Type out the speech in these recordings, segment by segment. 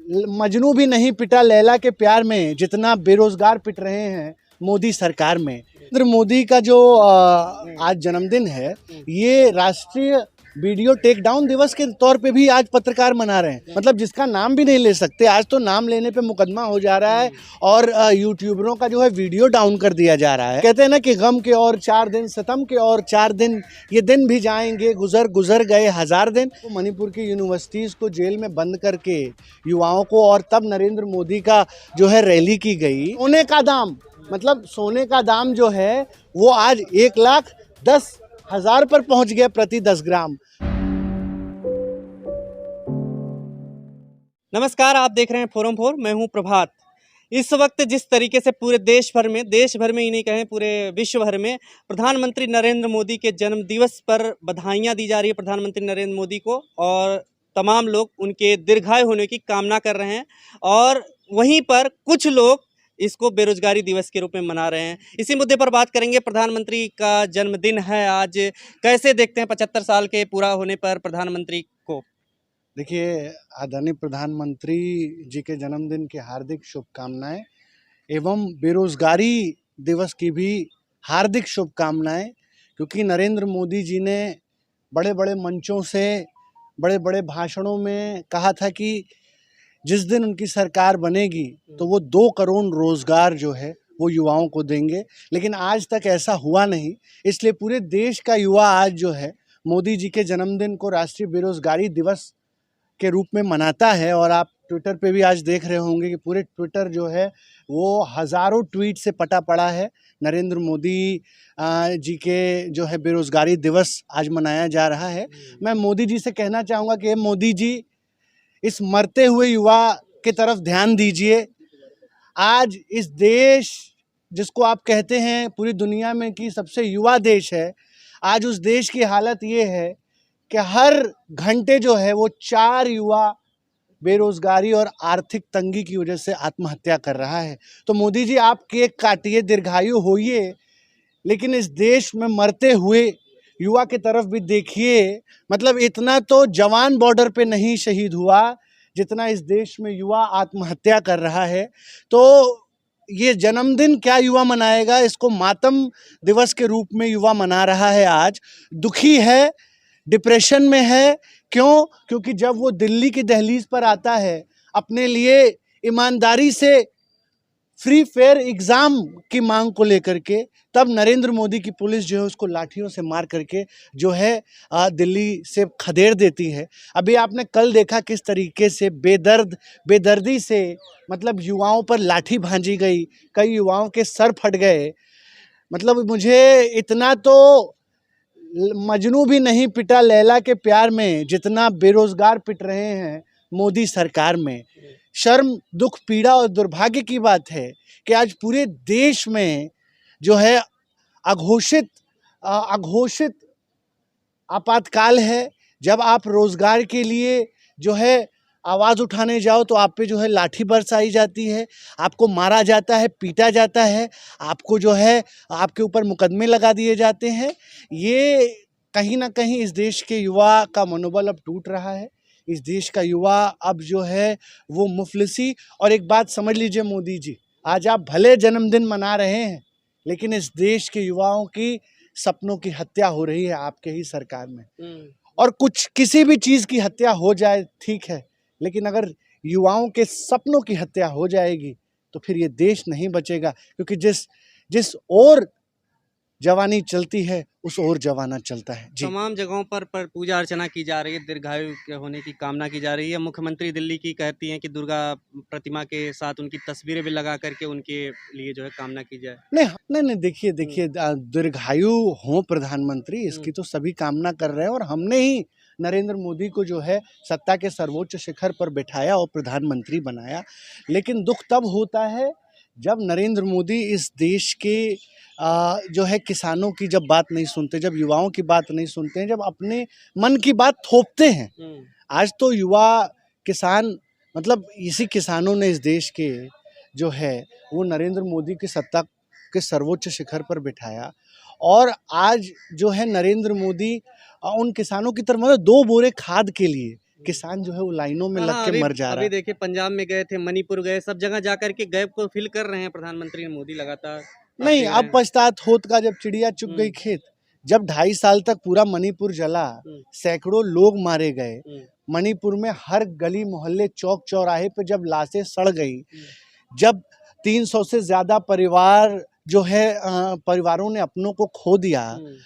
मजनू भी नहीं पिटा लैला के प्यार में जितना बेरोजगार पिट रहे हैं मोदी सरकार में। नरेंद्र मोदी का जो आज जन्मदिन है, ये राष्ट्रीय वीडियो टेक डाउन दिवस के तौर पे भी आज पत्रकार मना रहे हैं। मतलब जिसका नाम भी नहीं ले सकते, आज तो नाम लेने पे मुकदमा हो जा रहा है और यूट्यूबरों का जो है वीडियो डाउन कर दिया जा रहा है। कहते हैं ना कि गम के और 4 दिन, सितम के और 4 दिन, ये दिन भी जाएंगे, गुजर गए 1000 दिन। तो मणिपुर की यूनिवर्सिटीज़ को जेल में बंद करके युवाओं को, और तब नरेंद्र मोदी का जो है रैली की गई। सोने का दाम, मतलब सोने का दाम जो है वो आज 1,10,000 पर पहुंच गया प्रति 10 ग्राम। नमस्कार, आप देख रहे हैं फोरम 4। मैं हूं प्रभात। इस वक्त जिस तरीके से पूरे देश भर में ही नहीं कहें, पूरे विश्व भर में प्रधानमंत्री नरेंद्र मोदी के जन्म दिवस पर बधाइयां दी जा रही है प्रधानमंत्री नरेंद्र मोदी को, और तमाम लोग उनके दीर्घायु होने की कामना कर रहे हैं। और वहीं पर कुछ लोग इसको बेरोजगारी दिवस के रूप में मना रहे हैं। इसी मुद्दे पर बात करेंगे। प्रधानमंत्री का जन्मदिन है आज, कैसे देखते हैं 75 साल के पूरा होने पर प्रधानमंत्री को? देखिए, आदरणीय प्रधानमंत्री जी के जन्मदिन की हार्दिक शुभकामनाएं एवं बेरोजगारी दिवस की भी हार्दिक शुभकामनाएं, क्योंकि नरेंद्र मोदी जी ने बड़े बड़े मंचों से, बड़े बड़े भाषणों में कहा था कि जिस दिन उनकी सरकार बनेगी तो वो 2 करोड़ रोजगार जो है वो युवाओं को देंगे। लेकिन आज तक ऐसा हुआ नहीं, इसलिए पूरे देश का युवा आज जो है मोदी जी के जन्मदिन को राष्ट्रीय बेरोजगारी दिवस के रूप में मनाता है। और आप ट्विटर पे भी आज देख रहे होंगे कि पूरे ट्विटर जो है वो हज़ारों ट्वीट से पटा पड़ा है। नरेंद्र मोदी जी के जो है बेरोजगारी दिवस आज मनाया जा रहा है। मैं मोदी जी से कहना चाहूँगा कि मोदी जी, इस मरते हुए युवा की तरफ ध्यान दीजिए। आज इस देश, जिसको आप कहते हैं पूरी दुनिया में कि सबसे युवा देश है, आज उस देश की हालत ये है कि हर घंटे जो है वो 4 युवा बेरोजगारी और आर्थिक तंगी की वजह से आत्महत्या कर रहा है। तो मोदी जी, आप केक काटिए, दीर्घायु होइए, लेकिन इस देश में मरते हुए युवा की तरफ भी देखिए। मतलब इतना तो जवान बॉर्डर पे नहीं शहीद हुआ जितना इस देश में युवा आत्महत्या कर रहा है। तो ये जन्मदिन क्या युवा मनाएगा? इसको मातम दिवस के रूप में युवा मना रहा है। आज दुखी है, डिप्रेशन में है। क्यों? क्योंकि जब वो दिल्ली की दहलीज पर आता है अपने लिए ईमानदारी से फ्री फेयर एग्ज़ाम की मांग को लेकर के, तब नरेंद्र मोदी की पुलिस जो है उसको लाठियों से मार करके जो है दिल्ली से खदेड़ देती है। अभी आपने कल देखा किस तरीके से बेदर्दी से मतलब युवाओं पर लाठी भांजी गई, कई युवाओं के सर फट गए। मतलब मुझे इतना तो मजनू भी नहीं पिटा लैला के प्यार में जितना बेरोजगार पिट रहे हैं मोदी सरकार में। शर्म, दुख, पीड़ा और दुर्भाग्य की बात है कि आज पूरे देश में जो है अघोषित आपातकाल है। जब आप रोजगार के लिए जो है आवाज़ उठाने जाओ तो आप पे जो है लाठी बरसाई जाती है, आपको मारा जाता है, पीटा जाता है, आपको जो है आपके ऊपर मुकदमे लगा दिए जाते हैं। ये कहीं ना कहीं इस देश के युवा का मनोबल अब टूट रहा है। इस देश का युवा अब जो है वो मुफलिसी। और एक बात समझ लीजिए मोदी जी, आज आप भले जन्मदिन मना रहे हैं, लेकिन इस देश के युवाओं की सपनों की हत्या हो रही है आपके ही सरकार में। और किसी भी चीज़ की हत्या हो जाए ठीक है, लेकिन अगर युवाओं के सपनों की हत्या हो जाएगी तो फिर ये देश नहीं बचेगा। क्योंकि जिस ओर जवानी चलती है उस ओर जवाना चलता है। जी, तमाम जगहों पर पूजा अर्चना की जा रही है, दीर्घायु के होने की कामना की जा रही है। मुख्यमंत्री दिल्ली की कहती हैं कि दुर्गा प्रतिमा के साथ उनकी तस्वीरें भी लगा करके उनके लिए जो है कामना की जाए। नहीं, देखिए दीर्घायु हो प्रधानमंत्री, इसकी तो सभी कामना कर रहे हैं। और हमने ही नरेंद्र मोदी को जो है सत्ता के सर्वोच्च शिखर पर बिठाया और प्रधानमंत्री बनाया। लेकिन दुख तब होता है जब नरेंद्र मोदी इस देश के जो है किसानों की जब बात नहीं सुनते, जब युवाओं की बात नहीं सुनते हैं, जब अपने मन की बात थोपते हैं। आज तो युवा किसान, मतलब इसी किसानों ने इस देश के जो है वो नरेंद्र मोदी की सत्ता के सर्वोच्च शिखर पर बिठाया। और आज जो है नरेंद्र मोदी उन किसानों की तरफ, मतलब 2 बोरे खाद के लिए किसान जो है वो लाइनों में हाँ, लग के मर जा रहा अभी है। देखिए पंजाब में गए थे, मणिपुर गए, सब जगह जा कर के गैप को फिल कर रहे हैं प्रधानमंत्री मोदी लगातार। आप नहीं, देख रहे अब हैं। पछतात होत का जब चिड़िया चुग गई हम्म, खेत। जब 2.5 साल तक पूरा मणिपुर जला, हम्म, सैकड़ों लोग मारे गए, हम्म, मणिपुर में हर गली मोहल्ले चौक चौराहे पे जब लाशें सड़ गई, हम्म, जब 300 से ज्यादा परिवार जो है परिवारों ने अपनों को खो दिया, हम्म,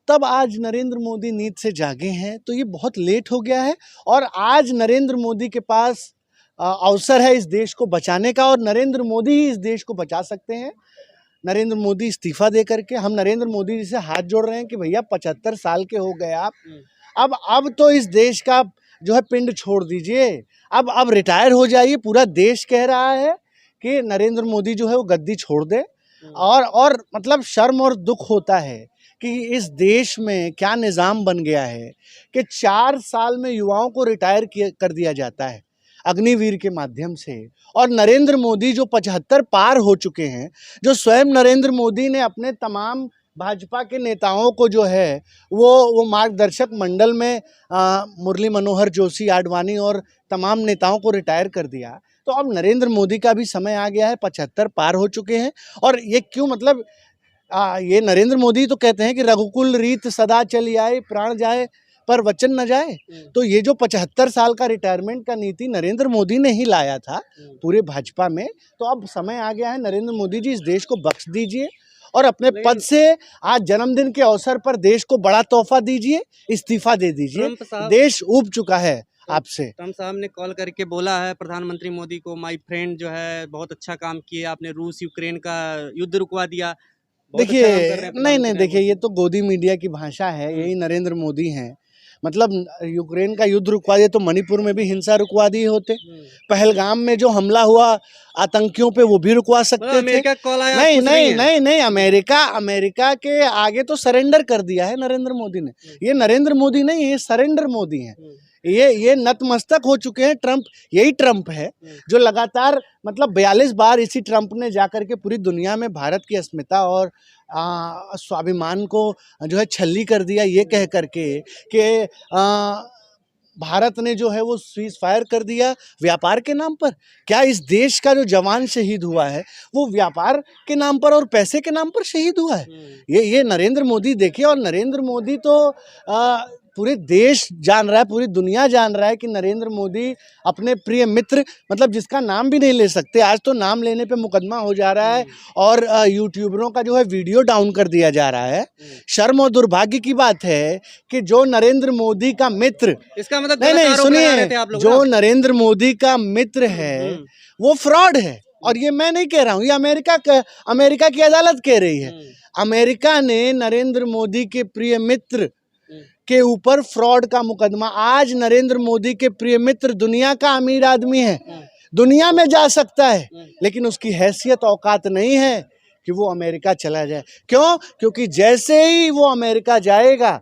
तब आज नरेंद्र मोदी नींद से जागे हैं। तो ये बहुत लेट हो गया है और आज नरेंद्र मोदी के पास अवसर है इस देश को बचाने का और नरेंद्र मोदी ही इस देश को बचा सकते हैं। नरेंद्र मोदी इस्तीफा दे करके हम नरेंद्र मोदी जी से हाथ जोड़ रहे हैं कि भैया 75 साल के हो गए आप, हम्म। अब तो इस देश का जो है पिंड छोड़ दीजिए, अब रिटायर हो जाइए। पूरा देश कह रहा है कि नरेंद्र मोदी जो है वो गद्दी छोड़ दे। और मतलब शर्म और दुख होता है कि इस देश में क्या निज़ाम बन गया है कि 4 साल में युवाओं को रिटायर कर दिया जाता है अग्निवीर के माध्यम से। और नरेंद्र मोदी जो 75 पार हो चुके हैं, जो स्वयं नरेंद्र मोदी ने अपने तमाम भाजपा के नेताओं को जो है वो मार्गदर्शक मंडल में मुरली मनोहर जोशी, आडवाणी और तमाम नेताओं को रिटायर कर दिया। तो अब नरेंद्र मोदी का भी समय आ गया है, 75 पार हो चुके हैं। और ये क्यों, मतलब ये नरेंद्र मोदी तो कहते हैं कि रघुकुल रीत सदा चली आए, प्राण जाए पर वचन न जाए। तो ये जो 75 साल का रिटायरमेंट का नीति नरेंद्र मोदी ने ही लाया था पूरे भाजपा में। तो अब समय आ गया है, नरेंद्र मोदी जी इस देश को बख्श दीजिए और अपने पद से आज जन्मदिन के अवसर पर देश को बड़ा तोहफा दीजिए, इस्तीफा दे दीजिए। देश ऊब चुका है आपसे। ट्रम्प साहब ने कॉल करके बोला है प्रधानमंत्री मोदी को, माय फ्रेंड जो है बहुत अच्छा काम किए आपने, रूस यूक्रेन का युद्ध रुकवा दिया। बहुत अच्छा काम कर रहे देखिए, हैं नहीं प्रधानमंत्री देखिए, ये मोदी। तो गोदी मीडिया की भाषा है, यही नरेंद्र मोदी हैं। मतलब यूक्रेन का युद्ध रुकवा दिए तो मणिपुर में भी हिंसा रुकवा दिए होते। पहलगाम में जो हमला हुआ आतंकियों पे, वो भी रुकवा सकते थे। अमेरिका कॉल आया, नहीं खुश नहीं नहीं है। नहीं नहीं, अमेरिका के आगे तो सरेंडर कर दिया है नरेंद्र मोदी ने। ये नरेंद्र मोदी नहीं, ये सरेंडर मोदी हैं। ये नतमस्तक हो चुके हैं। ट्रम्प, यही ट्रम्प है जो लगातार, मतलब 42 बार इसी ट्रम्प ने जाकर के पूरी दुनिया में भारत की अस्मिता और स्वाभिमान को जो है छल्ली कर दिया, ये कह करके कि भारत ने जो है वो सीज फायर कर दिया व्यापार के नाम पर। क्या इस देश का जो जवान शहीद हुआ है वो व्यापार के नाम पर और पैसे के नाम पर शहीद हुआ है? ये नरेंद्र मोदी देखिए। और नरेंद्र मोदी तो पूरे देश जान रहा है, पूरी दुनिया जान रहा है कि नरेंद्र मोदी अपने प्रिय मित्र, मतलब जिसका नाम भी नहीं ले सकते, आज तो नाम लेने पे मुकदमा हो जा रहा है और यूट्यूबरों का जो है वीडियो डाउन कर दिया जा रहा है। शर्म और दुर्भाग्य की बात है कि जो नरेंद्र मोदी का मित्र, इसका मतलब नहीं सुनिए, जो नरेंद्र मोदी का मित्र है वो फ्रॉड है। और ये मैं नहीं कह रहा हूँ, ये अमेरिका की अदालत कह रही है। अमेरिका ने नरेंद्र मोदी के प्रिय मित्र के ऊपर फ्रॉड का मुकदमा, आज नरेंद्र मोदी के प्रिय मित्र दुनिया का अमीर आदमी है, दुनिया में जा सकता है, लेकिन उसकी हैसियत औकात नहीं है कि वो अमेरिका चला जाए। क्यों? क्योंकि जैसे ही वो अमेरिका जाएगा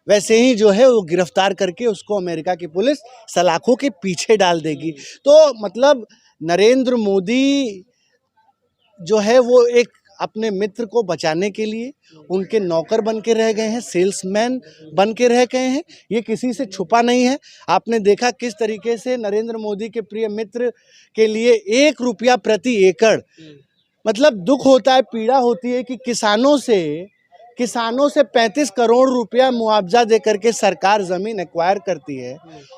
वैसे ही जो है वो गिरफ्तार करके उसको अमेरिका की पुलिस सलाखों के पीछे डाल देगी। तो मतलब नरेंद्र मोदी जो है वो एक अपने मित्र को बचाने के लिए उनके नौकर बन के रह गए हैं, सेल्समैन बन के रह गए हैं। ये किसी से छुपा नहीं है। आपने देखा किस तरीके से नरेंद्र मोदी के प्रिय मित्र के लिए 1 रुपया प्रति एकड़, मतलब दुख होता है, पीड़ा होती है कि किसानों से 35 करोड़ रुपया मुआवजा दे करके सरकार जमीन एक्वायर करती है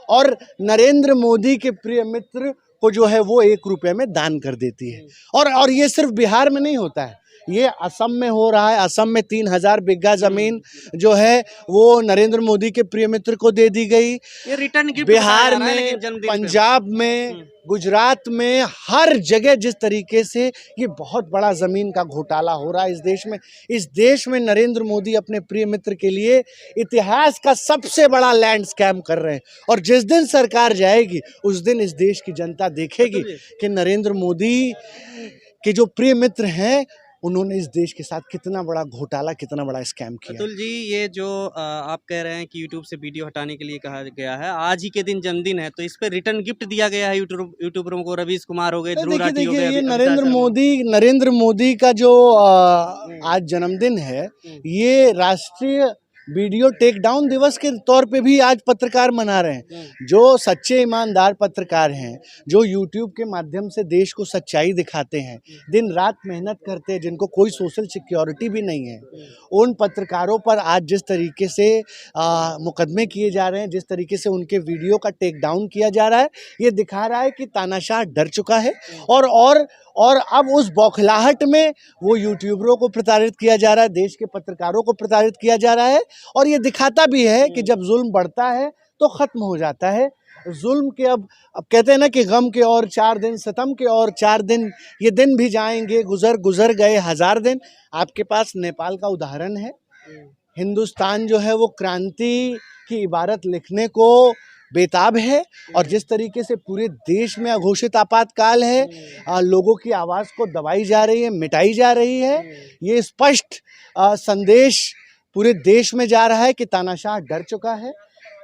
और नरेंद्र मोदी के प्रिय मित्र को जो है वो 1 रुपये में दान कर देती है। और ये सिर्फ बिहार में नहीं होता है, ये असम में हो रहा है। असम में 3000 बिघा जमीन जो है वो नरेंद्र मोदी के प्रिय मित्र को दे दी गई। ये रिटर्न गिफ्ट बिहार में, पंजाब में, गुजरात में, हर जगह जिस तरीके से ये बहुत बड़ा जमीन का घोटाला हो रहा है इस देश में नरेंद्र मोदी अपने प्रिय मित्र के लिए इतिहास का सबसे बड़ा लैंड स्कैम कर रहे हैं। और जिस दिन सरकार जाएगी उस दिन इस देश की जनता देखेगी कि नरेंद्र मोदी के जो प्रिय मित्र हैं उन्होंने इस देश के साथ कितना बड़ा घोटाला, कितना बड़ा स्कैम किया। अतुल जी, ये जो आप कह रहे हैं कि यूट्यूब से वीडियो हटाने के लिए कहा गया है, आज ही के दिन जन्मदिन है तो इस पे रिटर्न गिफ्ट दिया गया है यूट्यूबरों को। रवीश कुमार हो गए, ध्रुव राठी हो गए, ये नरेंद्र मोदी का जो आज जन्मदिन है, ये राष्ट्रीय वीडियो टेक डाउन दिवस के तौर पे भी आज पत्रकार मना रहे हैं। जो सच्चे ईमानदार पत्रकार हैं, जो यूट्यूब के माध्यम से देश को सच्चाई दिखाते हैं, दिन रात मेहनत करते हैं, जिनको कोई सोशल सिक्योरिटी भी नहीं है, उन पत्रकारों पर आज जिस तरीके से मुकदमे किए जा रहे हैं, जिस तरीके से उनके वीडियो का टेक डाउन किया जा रहा है, ये दिखा रहा है कि तानाशाह डर चुका है। और अब उस बौखलाहट में वो यूट्यूबरों को प्रताड़ित किया जा रहा है, देश के पत्रकारों को प्रताड़ित किया जा रहा है। और ये दिखाता भी है कि जब जुल्म बढ़ता है तो ख़त्म हो जाता है। जुल्म के अब कहते हैं ना कि गम के और 4 दिन, सितम के और 4 दिन, ये दिन भी जाएंगे, गुजर गए 1000 दिन। आपके पास नेपाल का उदाहरण है। हिंदुस्तान जो है वो क्रांति की इबारत लिखने को बेताब है, और जिस तरीके से पूरे देश में अघोषित आपातकाल है, लोगों की आवाज़ को दबाई जा रही है, मिटाई जा रही है। ये स्पष्ट संदेश पूरे देश में जा रहा है कि तानाशाह डर चुका है।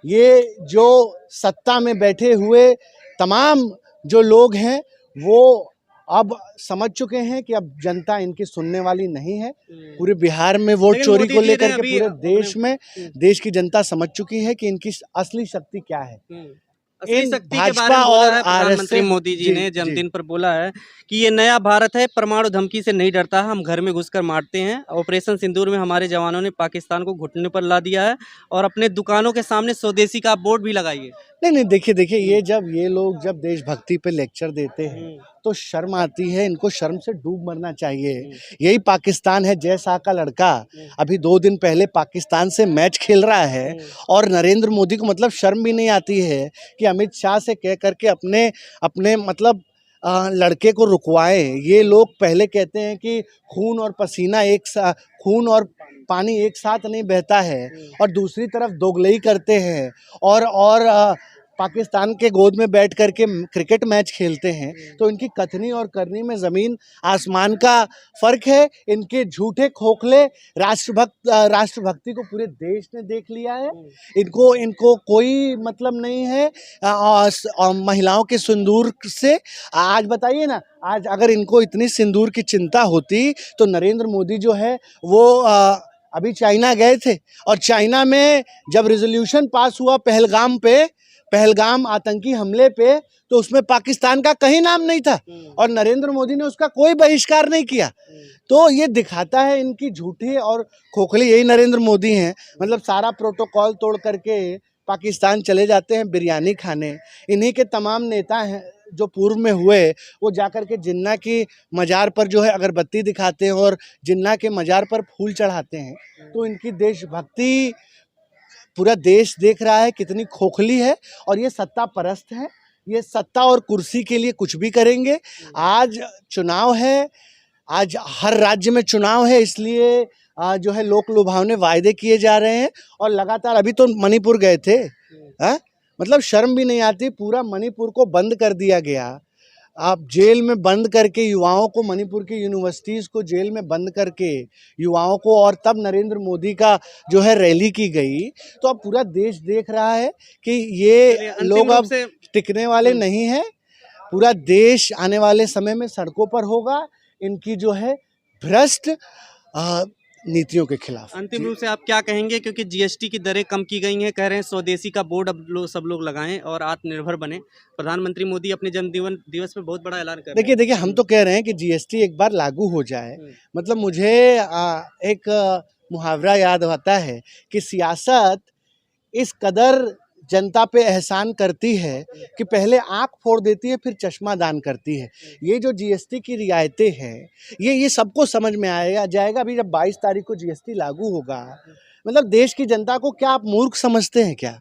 ये जो सत्ता में बैठे हुए तमाम जो लोग हैं वो अब समझ चुके हैं कि अब जनता इनकी सुनने वाली नहीं है। पूरे बिहार में वोट चोरी को लेकर के पूरे देश में देश की जनता समझ चुकी है कि इनकी असली शक्ति क्या है। असली शक्ति के बारे में बोला है प्रधानमंत्री मोदी जी ने जन्मदिन पर बोला है कि ये नया भारत है, परमाणु धमकी से नहीं डरता, हम घर में घुसकर मारते हैं। ऑपरेशन सिंदूर में हमारे जवानों ने पाकिस्तान को घुटने पर ला दिया है, और अपने दुकानों के सामने स्वदेशी का बोर्ड भी लगाइए। नहीं, देखिए ये लोग जब देशभक्ति पे लेक्चर देते हैं तो शर्म आती है। इनको शर्म से डूब मरना चाहिए। यही पाकिस्तान है, जय शाह का लड़का अभी 2 दिन पहले पाकिस्तान से मैच खेल रहा है, और नरेंद्र मोदी को मतलब शर्म भी नहीं आती है कि अमित शाह से कह करके अपने मतलब लड़के को रुकवाएं। ये लोग पहले कहते हैं कि खून और पसीना खून और पानी एक साथ नहीं बहता है, और दूसरी तरफ दोगलई करते हैं और पाकिस्तान के गोद में बैठ करके क्रिकेट मैच खेलते हैं। तो इनकी कथनी और करनी में ज़मीन आसमान का फ़र्क है। इनके झूठे खोखले राष्ट्रभक्ति को पूरे देश ने देख लिया है। इनको कोई मतलब नहीं है महिलाओं के सिंदूर से। आज बताइए ना, आज अगर इनको इतनी सिंदूर की चिंता होती तो नरेंद्र मोदी जो है वो अभी चाइना गए थे, और चाइना में जब रिजोल्यूशन पास हुआ पहलगाम आतंकी हमले पे, तो उसमें पाकिस्तान का कहीं नाम नहीं था, और नरेंद्र मोदी ने उसका कोई बहिष्कार नहीं किया। तो ये दिखाता है इनकी झूठी और खोखली यही नरेंद्र मोदी हैं। मतलब सारा प्रोटोकॉल तोड़ करके पाकिस्तान चले जाते हैं बिरयानी खाने। इन्हीं के तमाम नेता हैं जो पूर्व में हुए, वो जाकर के जिन्ना की मज़ार पर जो है अगरबत्ती दिखाते हैं और जिन्ना के मज़ार पर फूल चढ़ाते हैं। तो इनकी देशभक्ति पूरा देश देख रहा है कितनी खोखली है, और ये सत्ता परस्त है। ये सत्ता और कुर्सी के लिए कुछ भी करेंगे। आज चुनाव है, आज हर राज्य में चुनाव है, इसलिए जो है लोक लुभावने वायदे किए जा रहे हैं। और लगातार अभी तो मणिपुर गए थे, मतलब शर्म भी नहीं आती। पूरा मणिपुर को बंद कर दिया गया, आप जेल में बंद करके युवाओं को, मणिपुर की यूनिवर्सिटीज़ को जेल में बंद करके युवाओं को, और तब नरेंद्र मोदी का जो है रैली की गई। तो अब पूरा देश देख रहा है कि ये लोग अब टिकने वाले नहीं हैं। पूरा देश आने वाले समय में सड़कों पर होगा इनकी जो है भ्रष्ट नीतियों के खिलाफ। अंतिम रूप से आप क्या कहेंगे, क्योंकि जीएसटी की दरें कम की गई हैं, कह रहे हैं स्वदेशी का बोर्ड अब सब लोग लगाएं और आत्मनिर्भर बने। प्रधानमंत्री मोदी अपने जन्मदिन दिवस पे बहुत बड़ा ऐलान कर रहे हैं। देखिए हम तो कह रहे हैं कि जीएसटी एक बार लागू हो जाए। मतलब मुझे एक मुहावरा याद आता है कि सियासत इस कदर जनता पे एहसान करती है कि पहले आँख फोड़ देती है, फिर चश्मा दान करती है। ये जो जीएसटी की रियायतें हैं, ये सबको समझ में जाएगा। अभी जब 22 तारीख को जीएसटी लागू होगा, मतलब देश की जनता को क्या आप मूर्ख समझते हैं क्या?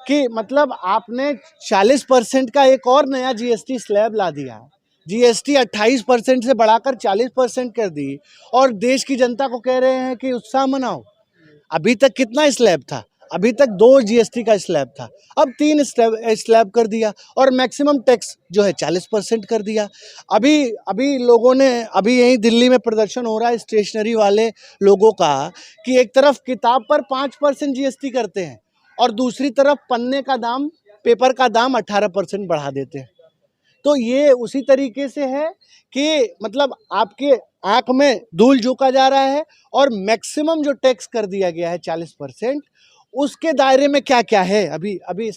कि मतलब आपने 40% का एक और नया जीएसटी स्लैब ला दिया। जीएसटी 28% से बढ़ाकर 40% कर दी, और देश की जनता को कह रहे हैं कि उत्साह मनाओ। अभी तक कितना स्लैब था? अभी तक 2 जीएसटी का स्लैब था, अब 3 स्लैब कर दिया, और मैक्सिमम टैक्स जो है 40% कर दिया। अभी लोगों ने, अभी यहीं दिल्ली में प्रदर्शन हो रहा है स्टेशनरी वाले लोगों का, कि एक तरफ किताब पर 5% जीएसटी करते हैं, और दूसरी तरफ पन्ने का दाम, पेपर का दाम 18% बढ़ा देते हैं। तो ये उसी तरीके से है कि मतलब आपके आंख में धूल झोंका जा रहा है और मैक्सिमम जो टैक्स कर दिया गया है 40%, उसके दायरे में क्या क्या है। अभी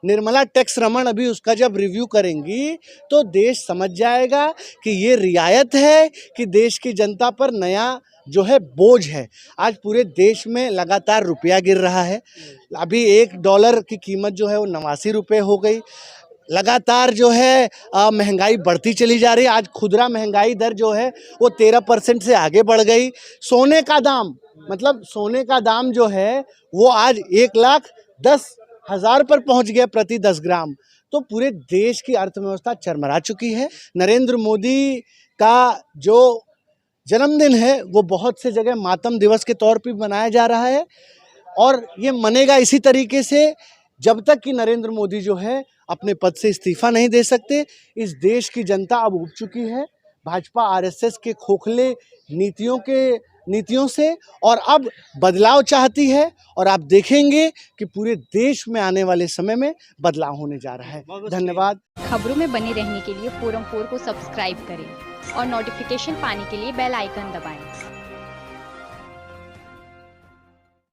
निर्मला टैक्स रमन अभी उसका जब रिव्यू करेंगी तो देश समझ जाएगा कि ये रियायत है कि देश की जनता पर नया जो है बोझ है। आज पूरे देश में लगातार रुपया गिर रहा है। अभी $1 की कीमत जो है वो 89 रुपये हो गई। लगातार जो है महंगाई बढ़ती चली जा रही है। आज खुदरा महंगाई दर जो है वो 13% से आगे बढ़ गई। सोने का दाम, मतलब सोने का दाम जो है वो आज 1,10,000 पर पहुंच गया प्रति 10 ग्राम। तो पूरे देश की अर्थव्यवस्था चरमरा चुकी है। नरेंद्र मोदी का जो जन्मदिन है वो बहुत से जगह मातम दिवस के तौर पर मनाया जा रहा है और ये मनेगा इसी तरीके से जब तक कि नरेंद्र मोदी जो है अपने पद से इस्तीफा नहीं दे सकते। इस देश की जनता अब उब चुकी है भाजपा आरएसएस के खोखले नीतियों से और अब बदलाव चाहती है और आप देखेंगे कि पूरे देश में आने वाले समय में बदलाव होने जा रहा है। धन्यवाद। खबरों में बने रहने के लिए फोरम 4 को सब्सक्राइब करें और नोटिफिकेशन पाने के लिए बेल आइकन दबाएं।